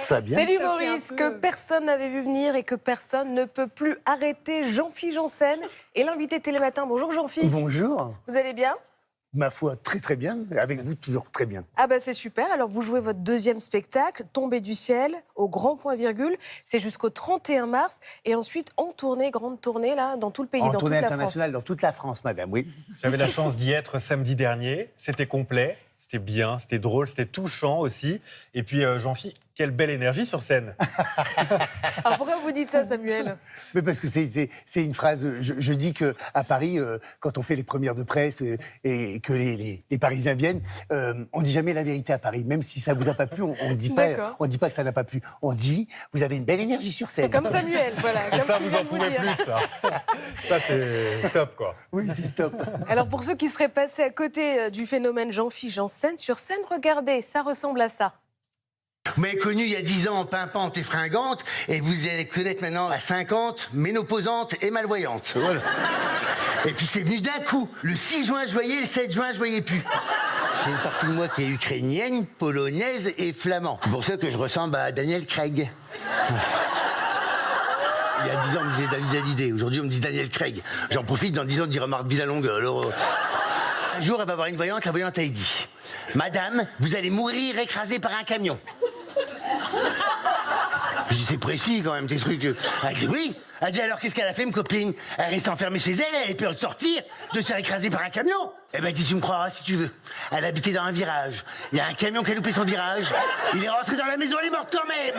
Ça va bien. C'est l'humoriste que personne n'avait vu venir et que personne ne peut plus arrêter, Jean-Philippe Janssen. Et l'invité Télématin. Bonjour Jean-Philippe. Bonjour. Vous allez bien? Ma foi, très très bien. Avec vous, toujours très bien. Ah bah c'est super. Alors vous jouez votre deuxième spectacle, Tombé du ciel, au Grand Point Virgule. C'est jusqu'au 31 mars. Et ensuite en tournée, grande tournée, là, dans tout le pays, En dans tournée toute la internationale, France. dans toute la France, madame, oui. J'avais la chance d'y être samedi dernier. C'était complet, c'était bien, c'était drôle, c'était touchant aussi. Et puis Jean-Philippe, quelle belle énergie sur scène. Alors pourquoi vous dites ça, Samuel? Mais parce que c'est une phrase, je dis qu'à Paris, quand on fait les premières de presse et que les Parisiens viennent, on ne dit jamais la vérité à Paris. Même si ça ne vous a pas plu, on ne dit pas que ça n'a pas plu. On dit, vous avez une belle énergie sur scène. Comme Samuel, voilà. Et Comme ça, ce qu'il vous vient en de pouvez dire. plus de ça. Ça, c'est stop, quoi. Oui, c'est stop. Alors pour ceux qui seraient passés à côté du phénomène Jean-Philippe Janssen, sur scène, regardez, ça ressemble à ça. Vous m'avez connu il y a 10 ans pimpante et fringante, et vous allez connaître maintenant à 50, ménopausante et malvoyante. Voilà. Et puis c'est venu d'un coup. Le 6 juin, je voyais, le 7 juin, je voyais plus. J'ai une partie de moi qui est ukrainienne, polonaise et flamand. C'est pour ça que je ressemble à Daniel Craig. Il y a 10 ans, on me disait David Hallyday. Aujourd'hui, on me dit Daniel Craig. J'en profite, dans 10 ans, on dira Marthe Villalongue. Alors, un jour, elle va voir une voyante, la voyante, elle dit « Madame, vous allez mourir écrasée par un camion. » Je dis, c'est précis quand même, tes trucs. Elle dit, oui. Elle dit, alors qu'est-ce qu'elle a fait, ma copine? Elle reste enfermée chez elle, elle a peur de sortir, de se faire écraser par un camion. Eh ben, dis, tu me croiras si tu veux. Elle habitait dans un virage. Il y a un camion qui a loupé son virage. Il est rentré dans la maison, elle est morte quand même.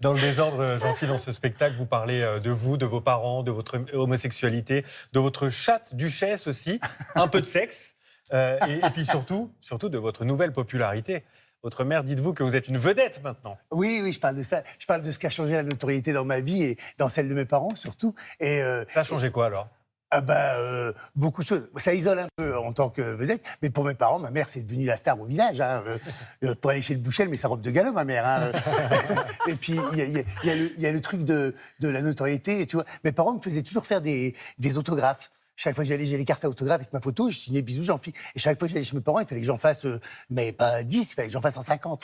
Dans le désordre, Jean-Philippe, dans ce spectacle, vous parlez de vous, de vos parents, de votre homosexualité, de votre chatte duchesse aussi, un peu de sexe, et puis surtout de votre nouvelle popularité. Votre mère, dites-vous que vous êtes une vedette maintenant. Oui, je parle de ça. Je parle de ce qui a changé la notoriété dans ma vie et dans celle de mes parents surtout. Et, Ça a changé quoi alors? Beaucoup de choses. Ça isole un peu en tant que vedette, mais pour mes parents, ma mère, c'est devenue la star au village. Hein, pour aller chez le boucher, elle met sa robe de galop, ma mère. Hein. Et puis, il y a le truc de la notoriété. Et, tu vois, mes parents me faisaient toujours faire des autographes. Chaque fois que j'allais, j'ai les cartes à autographe avec ma photo, je signais bisous, Jean-Philippe. Et chaque fois que j'allais chez mes parents, il fallait que j'en fasse, mais pas 10, il fallait que j'en fasse 150.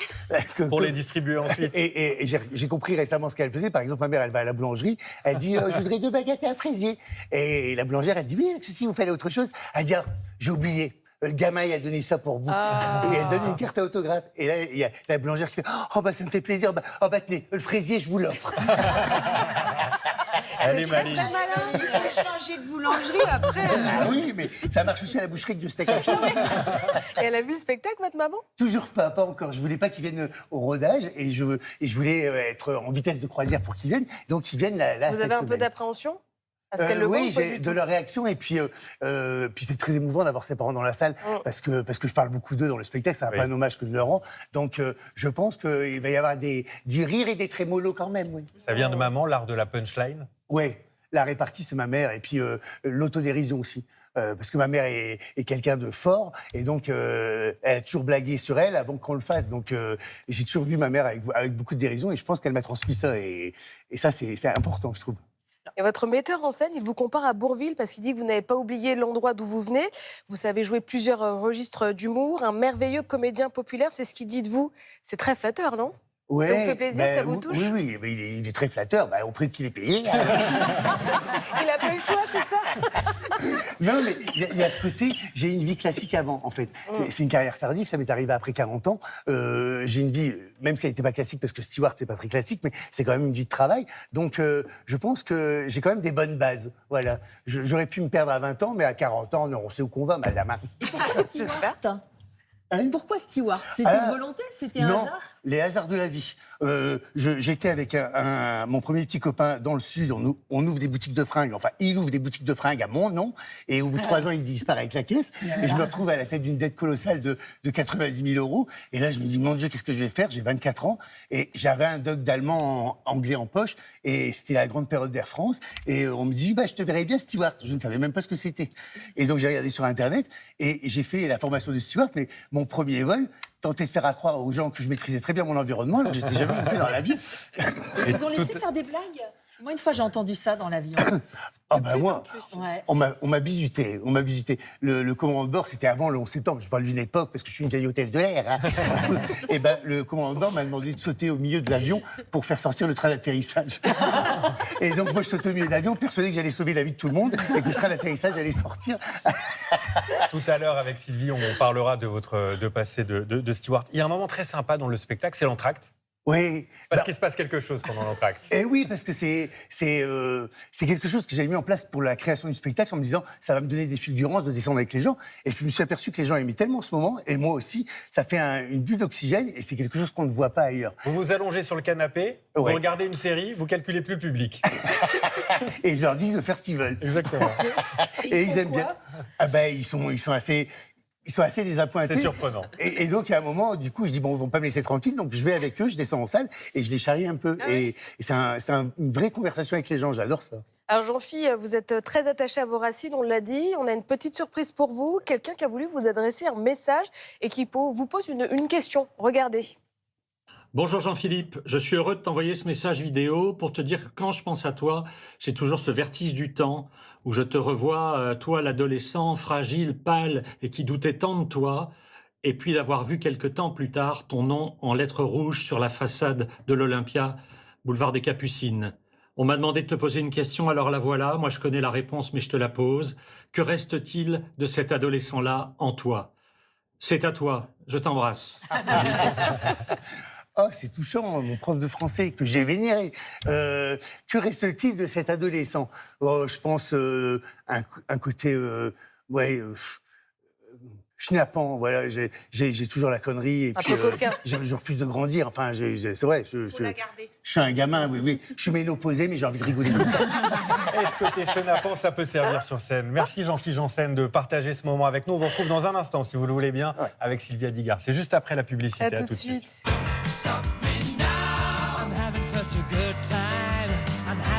Pour les distribuer ensuite. Et j'ai compris récemment ce qu'elle faisait. Par exemple, ma mère, elle va à la boulangerie, elle dit je voudrais 2 baguettes et un fraisier. Et la boulangère, elle dit oui, avec ceci, vous fallait autre chose. Elle dit j'ai oublié. Le gamin, il a donné ça pour vous. Et elle donne une carte à autographe. Et là, il y a la boulangère qui fait oh, bah, ça me fait plaisir. Tenez, le fraisier, je vous l'offre. Elle est maligne. Il faut changer de boulangerie après. Ah oui, mais ça marche aussi à la boucherie du steak haché. Et elle a vu le spectacle, votre maman? Toujours pas encore. Je voulais pas qu'ils viennent au rodage et je voulais être en vitesse de croisière pour qu'ils viennent. Donc ils viennent là. Vous avez un peu d'appréhension? Parce qu'elle le voit oui, ou pas j'ai du de tout? leur réaction et puis c'est très émouvant d'avoir ses parents dans la salle parce que je parle beaucoup d'eux dans le spectacle, c'est un peu un hommage que je leur rends. Donc je pense qu'il va y avoir du rire et des trémolos quand même, oui. Ça vient de maman, l'art de la punchline? Oui, la répartie c'est ma mère et puis l'autodérision aussi. Parce que ma mère est quelqu'un de fort et donc elle a toujours blagué sur elle avant qu'on le fasse. Donc j'ai toujours vu ma mère avec beaucoup de dérision et je pense qu'elle m'a transmis ça et ça c'est important, je trouve. Et votre metteur en scène, il vous compare à Bourvil parce qu'il dit que vous n'avez pas oublié l'endroit d'où vous venez. Vous savez jouer plusieurs registres d'humour, un merveilleux comédien populaire, c'est ce qu'il dit de vous. C'est très flatteur, non? Ouais, ça vous fait plaisir, ça vous touche? Oui, mais il est très flatteur, au prix qu'il est payé. Il n'a pas eu le choix, c'est ça? Non, mais il y a ce côté, j'ai une vie classique avant, en fait. C'est une carrière tardive, ça m'est arrivé après 40 ans. J'ai une vie, même si elle n'était pas classique, parce que Stewart, c'est pas très classique, mais c'est quand même une vie de travail. Donc, je pense que j'ai quand même des bonnes bases. Voilà. J'aurais pu me perdre à 20 ans, mais à 40 ans, non, on sait où qu'on va, madame. Stewart. Hein? Pourquoi Stewart? C'était une volonté? C'était un hasard? Les hasards de la vie. J'étais avec mon premier petit copain dans le Sud. On ouvre des boutiques de fringues. Enfin, il ouvre des boutiques de fringues à mon nom. Et au bout de 3 ans, il disparaît avec la caisse. Et je me retrouve à la tête d'une dette colossale de 90 000 €. Et là, je me dis, mon Dieu, qu'est-ce que je vais faire? J'ai 24 ans. Et j'avais un doc d'allemand anglais en poche. Et c'était la grande période d'Air France. Et on me dit, je te verrais bien Stewart. Je ne savais même pas ce que c'était. Et donc, j'ai regardé sur Internet. Et j'ai fait la formation de Stewart. Mais mon mon premier vol, tenter de faire accroire aux gens que je maîtrisais très bien mon environnement, alors que j'étais jamais monté dans l'avion. Ils vous ont laissé faire des blagues? Moi, une fois, j'ai entendu ça dans l'avion. Ah ben moi, Ouais. on m'a bisuté, Le commandant de bord, c'était avant le 11 septembre, je parle d'une époque parce que je suis une vieille hôtesse de l'air. Hein. Et ben le commandant de bord m'a demandé de sauter au milieu de l'avion pour faire sortir le train d'atterrissage. Et donc moi je sautais au milieu de l'avion, persuadé que j'allais sauver la vie de tout le monde et que le train d'atterrissage allait sortir. Tout à l'heure, avec Sylvie, on parlera de votre passé de steward. Il y a un moment très sympa dans le spectacle, c'est l'entracte. Oui. Parce qu'il se passe quelque chose pendant l'entracte. Et oui, parce que c'est quelque chose que j'avais mis en place pour la création du spectacle en me disant ça va me donner des fulgurances de descendre avec les gens. Et puis je me suis aperçu que les gens aimaient tellement ce moment, et moi aussi, ça fait une bulle d'oxygène, et c'est quelque chose qu'on ne voit pas ailleurs. Vous vous allongez sur le canapé, Ouais. vous regardez une série, vous calculez plus le public. Et je leur dis de faire ce qu'ils veulent. Exactement. Et ils aiment bien. Ah ben, ils sont assez désappointés. C'est surprenant. Et donc, il y a un moment, du coup, je dis, bon, ils vont pas me laisser tranquille. Donc, je vais avec eux, je descends en salle et je les charrie un peu. Et c'est une vraie conversation avec les gens. J'adore ça. Alors Jean-Philippe, vous êtes très attaché à vos racines, on l'a dit. On a une petite surprise pour vous. Quelqu'un qui a voulu vous adresser un message et qui vous pose une question. Regardez. Bonjour Jean-Philippe, je suis heureux de t'envoyer ce message vidéo pour te dire que quand je pense à toi, j'ai toujours ce vertige du temps où je te revois, toi l'adolescent, fragile, pâle et qui doutait tant de toi, et puis d'avoir vu quelque temps plus tard ton nom en lettres rouges sur la façade de l'Olympia, boulevard des Capucines. On m'a demandé de te poser une question, alors la voilà, moi je connais la réponse mais je te la pose. Que reste-t-il de cet adolescent-là en toi? C'est à toi, je t'embrasse. Oh, c'est touchant, mon prof de français que j'ai vénéré. Que reste-t-il de cet adolescent? Oh, je pense un côté, schnappant. Voilà, j'ai toujours la connerie et Un puis peu coquin. je refuse de grandir. Enfin, c'est vrai. Je suis un gamin, oui. Je suis ménopausé, mais j'ai envie de rigoler. Et ce côté chenapan, ça peut servir sur scène. Merci Jean-Philippe Janssen de partager ce moment avec nous. On vous retrouve dans un instant, si vous le voulez bien, avec Sylvia Digard. C'est juste après la publicité. À tout de suite. I'm having such a good time.